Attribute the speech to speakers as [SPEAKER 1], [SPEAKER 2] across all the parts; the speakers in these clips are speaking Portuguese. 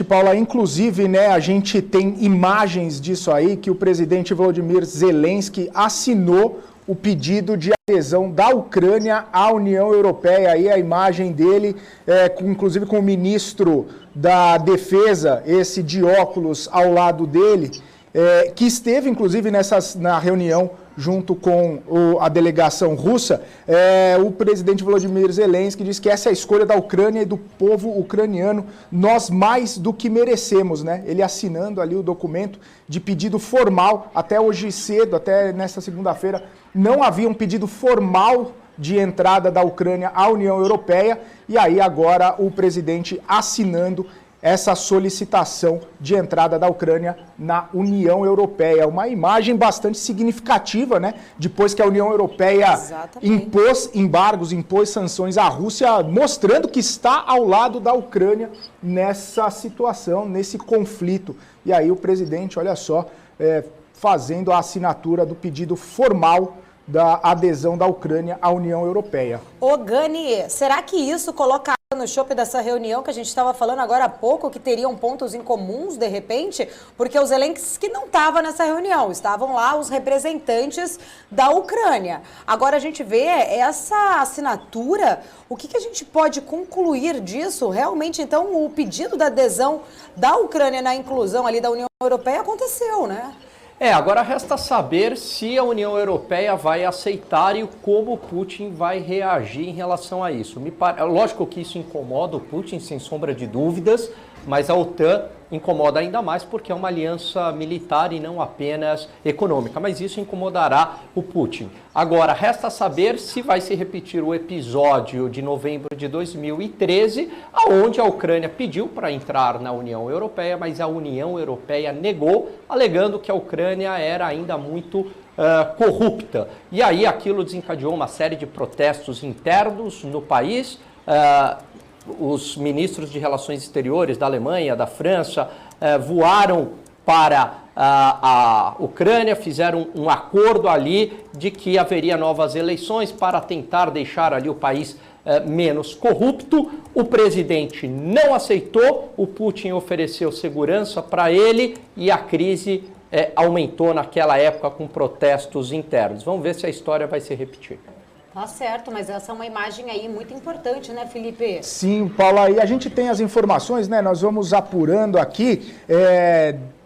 [SPEAKER 1] Paula, inclusive, né, a gente tem imagens disso aí, que o presidente Volodymyr Zelensky assinou o pedido de adesão da Ucrânia à União Europeia. Aí a imagem dele, inclusive com o ministro da Defesa, esse de óculos ao lado dele, que esteve, inclusive, na reunião junto com a delegação russa. O presidente Volodymyr Zelensky disse que essa é a escolha da Ucrânia e do povo ucraniano, nós mais do que merecemos, né? Ele assinando ali o documento de pedido formal. Até hoje cedo, até nesta segunda-feira, não havia um pedido formal de entrada da Ucrânia à União Europeia, e aí agora o presidente assinando essa solicitação de entrada da Ucrânia na União Europeia. Uma imagem bastante significativa, né? Depois que a União Europeia impôs embargos, impôs sanções à Rússia, mostrando que está ao lado da Ucrânia nessa situação, nesse conflito. E aí o presidente, olha só, fazendo a assinatura do pedido formal da adesão da Ucrânia à União Europeia.
[SPEAKER 2] Ô Gani, será que isso coloca no chope dessa reunião que a gente estava falando agora há pouco, que teriam pontos em comuns de repente? Porque o Zelensky não estava nessa reunião, estavam lá os representantes da Ucrânia. Agora a gente vê essa assinatura, o que a gente pode concluir disso? Realmente, então, o pedido da adesão da Ucrânia na inclusão ali da União Europeia aconteceu, né?
[SPEAKER 3] Agora resta saber se a União Europeia vai aceitar e como o Putin vai reagir em relação a isso. Lógico que isso incomoda o Putin, sem sombra de dúvidas, mas a OTAN incomoda ainda mais porque é uma aliança militar e não apenas econômica, mas isso incomodará o Putin. Agora, resta saber se vai se repetir o episódio de novembro de 2013, onde a Ucrânia pediu para entrar na União Europeia, mas a União Europeia negou, alegando que a Ucrânia era ainda muito corrupta. E aí aquilo desencadeou uma série de protestos internos no país. Os ministros de Relações Exteriores da Alemanha, da França, voaram para a Ucrânia, fizeram um acordo ali de que haveria novas eleições para tentar deixar ali o país menos corrupto. O presidente não aceitou, o Putin ofereceu segurança para ele e a crise aumentou naquela época com protestos internos. Vamos ver se a história vai se repetir.
[SPEAKER 2] Tá certo, mas essa é uma imagem aí muito importante, né, Felipe?
[SPEAKER 1] Sim, Paula, e a gente tem as informações, né? Nós vamos apurando aqui.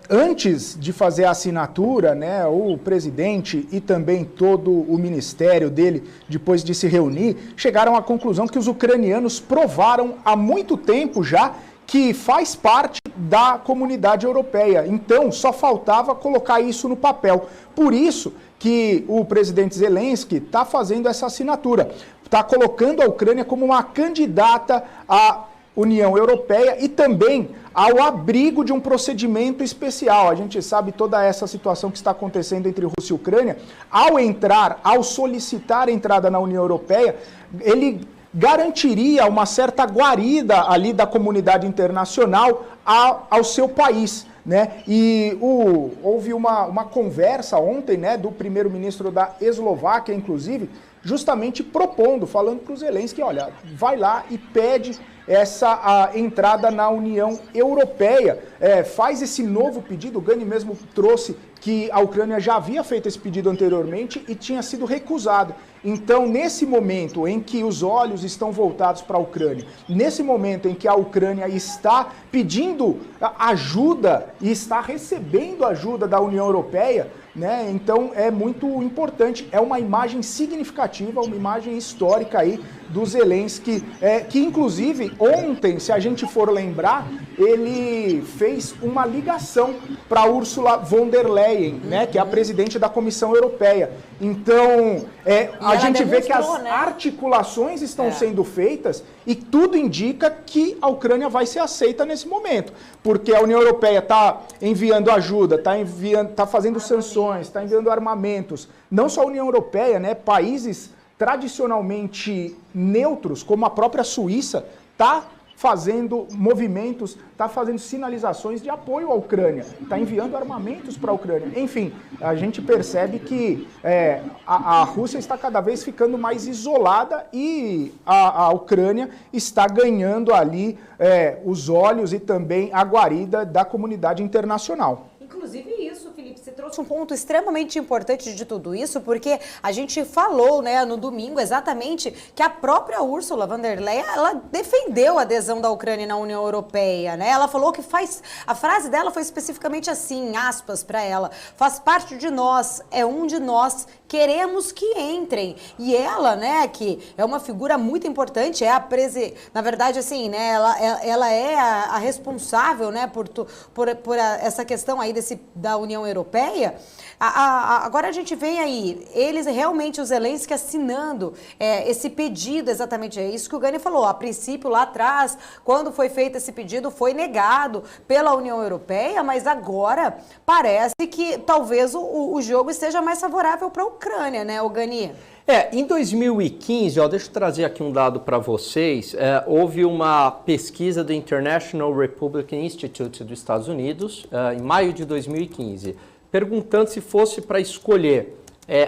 [SPEAKER 1] Antes de fazer a assinatura, né, o presidente e também todo o ministério dele, depois de se reunir, chegaram à conclusão que os ucranianos provaram há muito tempo já que faz parte da comunidade europeia. Então, só faltava colocar isso no papel. Por isso que o presidente Zelensky está fazendo essa assinatura, está colocando a Ucrânia como uma candidata à União Europeia e também ao abrigo de um procedimento especial. A gente sabe toda essa situação que está acontecendo entre Rússia e Ucrânia. Ao solicitar a entrada na União Europeia, ele garantiria uma certa guarida ali da comunidade internacional ao seu país, né? E houve uma conversa ontem, né, do primeiro-ministro da Eslováquia, inclusive, justamente falando para o Zelensky, olha, vai lá e pede essa entrada na União Europeia, faz esse novo pedido. O Gani mesmo trouxe que a Ucrânia já havia feito esse pedido anteriormente e tinha sido recusado. Então, nesse momento em que os olhos estão voltados para a Ucrânia, nesse momento em que a Ucrânia está pedindo ajuda e está recebendo ajuda da União Europeia, né? Então é muito importante, é uma imagem significativa, uma imagem histórica aí do Zelensky, que inclusive ontem, se a gente for lembrar, ele fez uma ligação para Ursula von der Leyen, né, que é a presidente da Comissão Europeia. Então, a gente vê que as articulações estão sendo feitas e tudo indica que a Ucrânia vai ser aceita nesse momento, porque a União Europeia está enviando ajuda, está fazendo sanções, está enviando armamentos. Não só a União Europeia, né, países tradicionalmente neutros, como a própria Suíça, está fazendo movimentos, está fazendo sinalizações de apoio à Ucrânia, está enviando armamentos para a Ucrânia. Enfim, a gente percebe que a Rússia está cada vez ficando mais isolada e a Ucrânia está ganhando ali os olhos e também a guarida da comunidade internacional.
[SPEAKER 2] Inclusive isso, Felipe, você trouxe um ponto extremamente importante de tudo isso, porque a gente falou, né, no domingo exatamente que a própria Ursula von der Leyen, ela defendeu a adesão da Ucrânia na União Europeia, né? Ela falou que a frase dela foi especificamente assim, aspas para ela, faz parte de nós, é um de nós, queremos que entrem. E ela, né, que é uma figura muito importante, na verdade, assim, né, ela é a responsável, né, por essa questão aí da União Europeia. Agora a gente vem aí, eles realmente, os Zelensky assinando esse pedido, exatamente é isso que o Gani falou. A princípio, lá atrás, quando foi feito esse pedido, foi negado pela União Europeia, mas agora parece que talvez o jogo esteja mais favorável para a Ucrânia, né, o Gani?
[SPEAKER 3] Em 2015, deixa eu trazer aqui um dado para vocês, houve uma pesquisa do International Republican Institute dos Estados Unidos, em maio de 2015, perguntando se fosse para escolher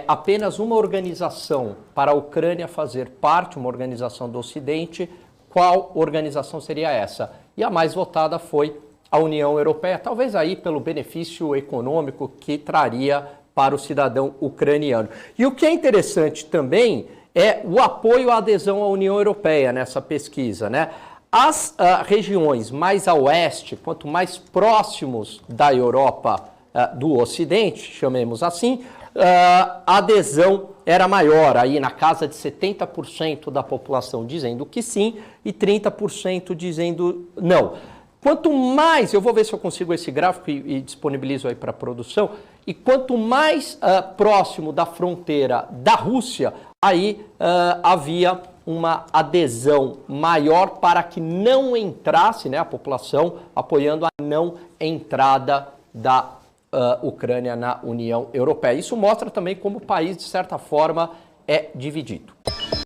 [SPEAKER 3] apenas uma organização para a Ucrânia fazer parte, uma organização do Ocidente, qual organização seria essa? E a mais votada foi a União Europeia, talvez aí pelo benefício econômico que traria para o cidadão ucraniano. E o que é interessante também é o apoio à adesão à União Europeia nessa pesquisa, né? As regiões mais a oeste, quanto mais próximos da Europa do Ocidente, chamemos assim, a adesão era maior, aí na casa de 70% da população dizendo que sim e 30% dizendo não. Quanto mais, eu vou ver se eu consigo esse gráfico e disponibilizo aí para a produção, e quanto mais próximo da fronteira da Rússia, aí havia uma adesão maior para que não entrasse, né, a população apoiando a não entrada da Ucrânia na União Europeia. Isso mostra também como o país, de certa forma, é dividido.